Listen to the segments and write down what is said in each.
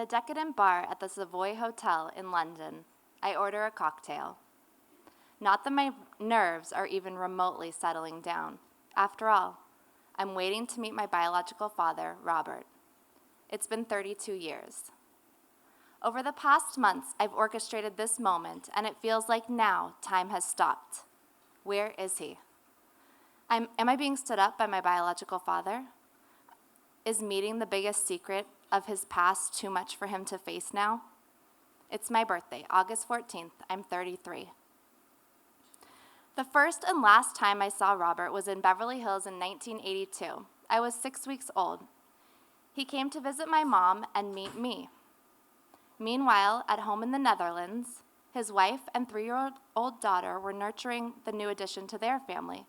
a decadent bar at the Savoy Hotel in London, I order a cocktail. Not that my nerves are even remotely settling down. After all, I'm waiting to meet my biological father, Robert. It's been 32 years. Over the past months, I've orchestrated this moment, and it feels like now time has stopped. Where is he? Am I being stood up by my biological father? Is meeting the biggest secret of his past too much for him to face now? It's my birthday, August 14th. I'm 33. The first and last time I saw Robert was in Beverly Hills in 1982. I was 6 weeks old. He came to visit my mom and meet me. Meanwhile, at home in the Netherlands, his wife and 3-year-old daughter were nurturing the new addition to their family,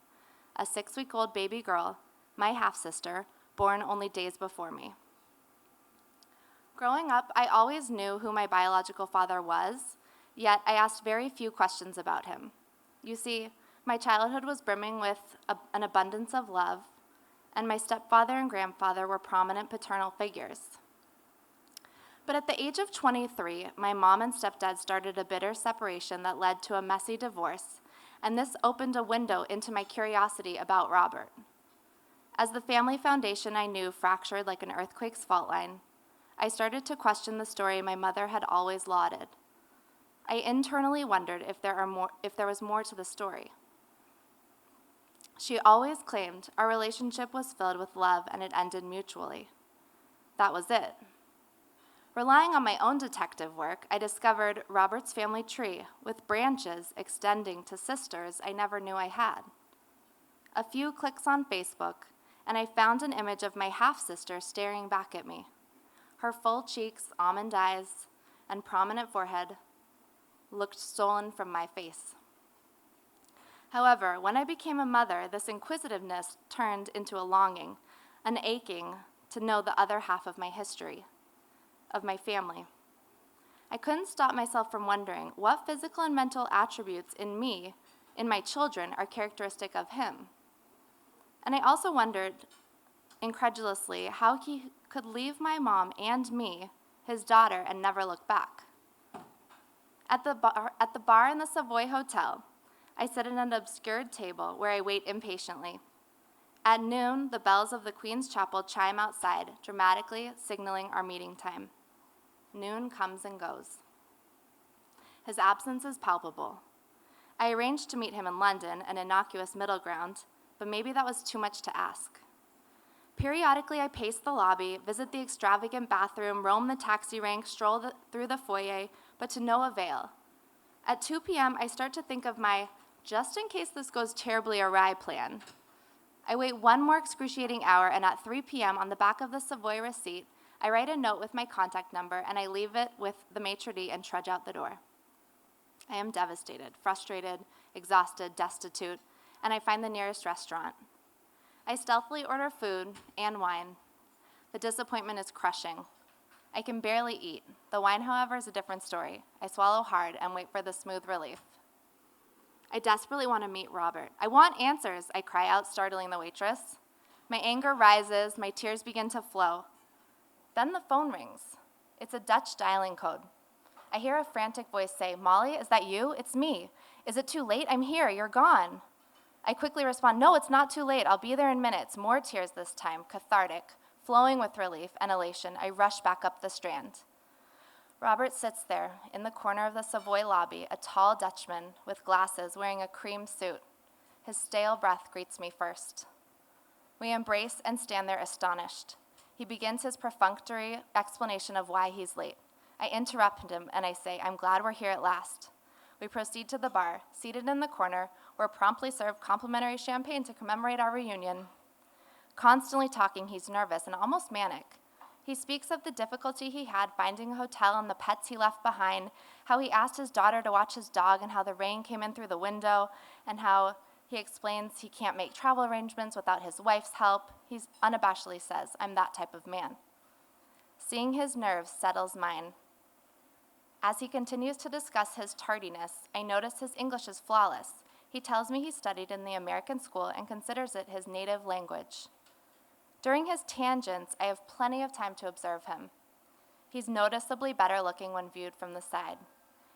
a 6-week-old baby girl, my half-sister, born only days before me. Growing up, I always knew who my biological father was, yet I asked very few questions about him. You see, my childhood was brimming with an abundance of love, and my stepfather and grandfather were prominent paternal figures. But at the age of 23, my mom and stepdad started a bitter separation that led to a messy divorce, and this opened a window into my curiosity about Robert. As the family foundation I knew fractured like an earthquake's fault line, I started to question the story my mother had always lauded. I internally wondered if there was more to the story. She always claimed our relationship was filled with love and it ended mutually. That was it. Relying on my own detective work, I discovered Robert's family tree with branches extending to sisters I never knew I had. A few clicks on Facebook, and I found an image of my half-sister staring back at me. Her full cheeks, almond eyes, and prominent forehead looked stolen from my face. However, when I became a mother, this inquisitiveness turned into a longing, an aching to know the other half of my history, of my family. I couldn't stop myself from wondering what physical and mental attributes in me, in my children, are characteristic of him. And I also wondered, incredulously, how he could leave my mom and me, his daughter, and never look back. At the bar in the Savoy Hotel, I sit at an obscured table where I wait impatiently. At noon, the bells of the Queen's Chapel chime outside, dramatically signaling our meeting time. Noon comes and goes. His absence is palpable. I arranged to meet him in London, an innocuous middle ground, but maybe that was too much to ask. Periodically, I pace the lobby, visit the extravagant bathroom, roam the taxi rank, stroll through the foyer, but to no avail. At 2 p.m., I start to think of my just in case this goes terribly awry plan. I wait one more excruciating hour, and at 3 p.m. on the back of the Savoy receipt, I write a note with my contact number, and I leave it with the maitre d' and trudge out the door. I am devastated, frustrated, exhausted, destitute, and I find the nearest restaurant. I stealthily order food and wine. The disappointment is crushing. I can barely eat. The wine, however, is a different story. I swallow hard and wait for the smooth relief. I desperately want to meet Robert. I want answers, I cry out, startling the waitress. My anger rises, my tears begin to flow. Then the phone rings. It's a Dutch dialing code. I hear a frantic voice say, "Molly, is that you? It's me. Is it too late? I'm here. You're gone." I quickly respond, "No, it's not too late. I'll be there in minutes." More tears this time, cathartic, flowing with relief and elation. I rush back up the Strand. Robert sits there in the corner of the Savoy lobby, a tall Dutchman with glasses wearing a cream suit. His stale breath greets me first. We embrace and stand there astonished. He begins his perfunctory explanation of why he's late. I interrupt him and I say, "I'm glad we're here at last." We proceed to the bar. Seated in the corner, we're promptly served complimentary champagne to commemorate our reunion. Constantly talking, he's nervous and almost manic. He speaks of the difficulty he had finding a hotel and the pets he left behind, how he asked his daughter to watch his dog and how the rain came in through the window, and how he explains he can't make travel arrangements without his wife's help. He unabashedly says, "I'm that type of man." Seeing his nerves settles mine. As he continues to discuss his tardiness, I notice his English is flawless. He tells me he studied in the American school and considers it his native language. During his tangents, I have plenty of time to observe him. He's noticeably better looking when viewed from the side.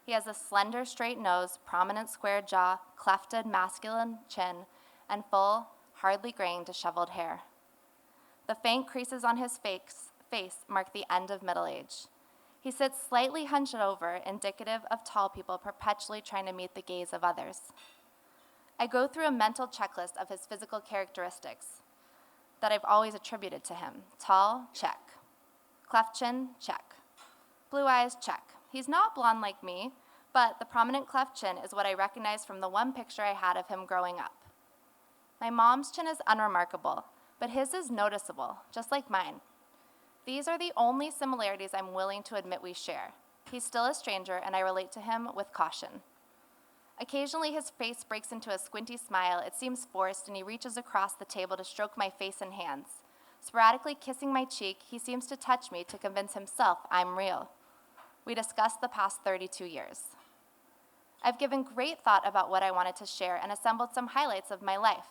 He has a slender, straight nose, prominent square jaw, clefted, masculine chin, and full, hardly graying, disheveled hair. The faint creases on his face mark the end of middle age. He sits slightly hunched over, indicative of tall people perpetually trying to meet the gaze of others. I go through a mental checklist of his physical characteristics that I've always attributed to him. Tall, check. Cleft chin, check. Blue eyes, check. He's not blonde like me, but the prominent cleft chin is what I recognize from the one picture I had of him growing up. My mom's chin is unremarkable, but his is noticeable, just like mine. These are the only similarities I'm willing to admit we share. He's still a stranger, and I relate to him with caution. Occasionally, his face breaks into a squinty smile. It seems forced, and he reaches across the table to stroke my face and hands. Sporadically kissing my cheek, he seems to touch me to convince himself I'm real. We discussed the past 32 years. I've given great thought about what I wanted to share and assembled some highlights of my life.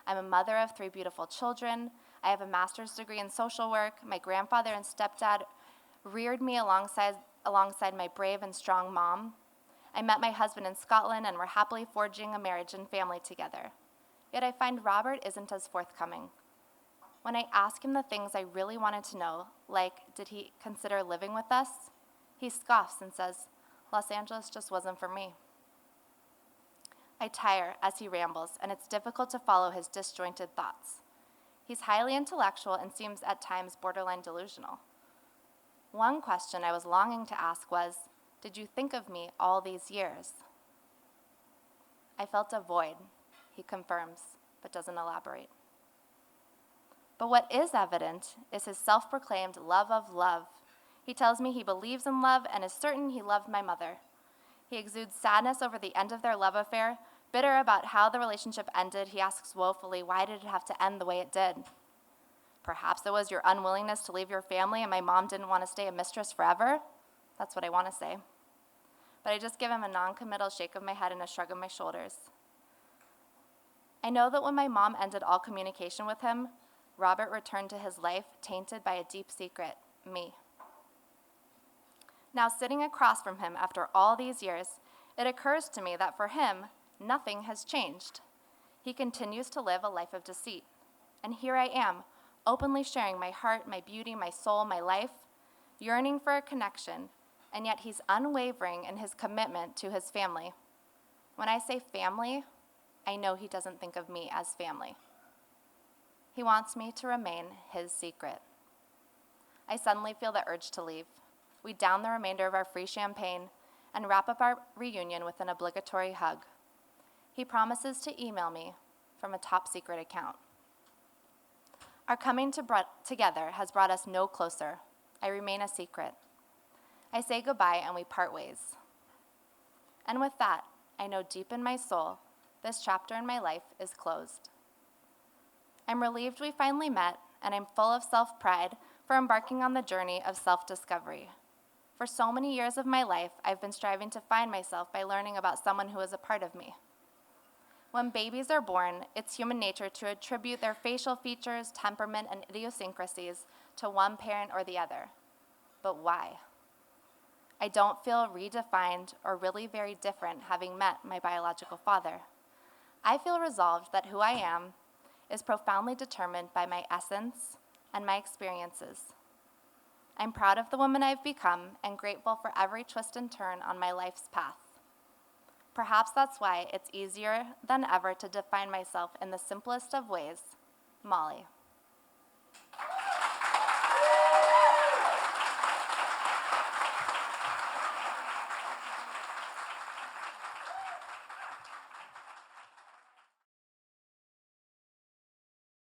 I'm a mother of 3 beautiful children. I have a master's degree in social work. My grandfather and stepdad reared me alongside my brave and strong mom. I met my husband in Scotland and we're happily forging a marriage and family together. Yet I find Robert isn't as forthcoming. When I ask him the things I really wanted to know, like did he consider living with us, he scoffs and says, Los Angeles just wasn't for me. I tire as he rambles, and it's difficult to follow his disjointed thoughts. He's highly intellectual and seems at times borderline delusional. One question I was longing to ask was, did you think of me all these years? I felt a void, he confirms, but doesn't elaborate. But what is evident is his self-proclaimed love of love. He tells me he believes in love and is certain he loved my mother. He exudes sadness over the end of their love affair. Bitter about how the relationship ended, he asks woefully, why did it have to end the way it did? Perhaps it was your unwillingness to leave your family and my mom didn't want to stay a mistress forever? That's what I want to say. But I just give him a non-committal shake of my head and a shrug of my shoulders. I know that when my mom ended all communication with him, Robert returned to his life tainted by a deep secret, me. Now, sitting across from him after all these years, it occurs to me that for him, nothing has changed. He continues to live a life of deceit. And here I am, openly sharing my heart, my beauty, my soul, my life, yearning for a connection, and yet he's unwavering in his commitment to his family. When I say family, I know he doesn't think of me as family. He wants me to remain his secret. I suddenly feel the urge to leave. We down the remainder of our free champagne and wrap up our reunion with an obligatory hug. He promises to email me from a top secret account. Our coming together has brought us no closer. I remain a secret. I say goodbye and we part ways. And with that, I know deep in my soul, this chapter in my life is closed. I'm relieved we finally met, and I'm full of self-pride for embarking on the journey of self-discovery. For so many years of my life, I've been striving to find myself by learning about someone who is a part of me. When babies are born, it's human nature to attribute their facial features, temperament, and idiosyncrasies to one parent or the other. But why? I don't feel redefined or really very different having met my biological father. I feel resolved that who I am is profoundly determined by my essence and my experiences. I'm proud of the woman I've become and grateful for every twist and turn on my life's path. Perhaps that's why it's easier than ever to define myself in the simplest of ways, Molly.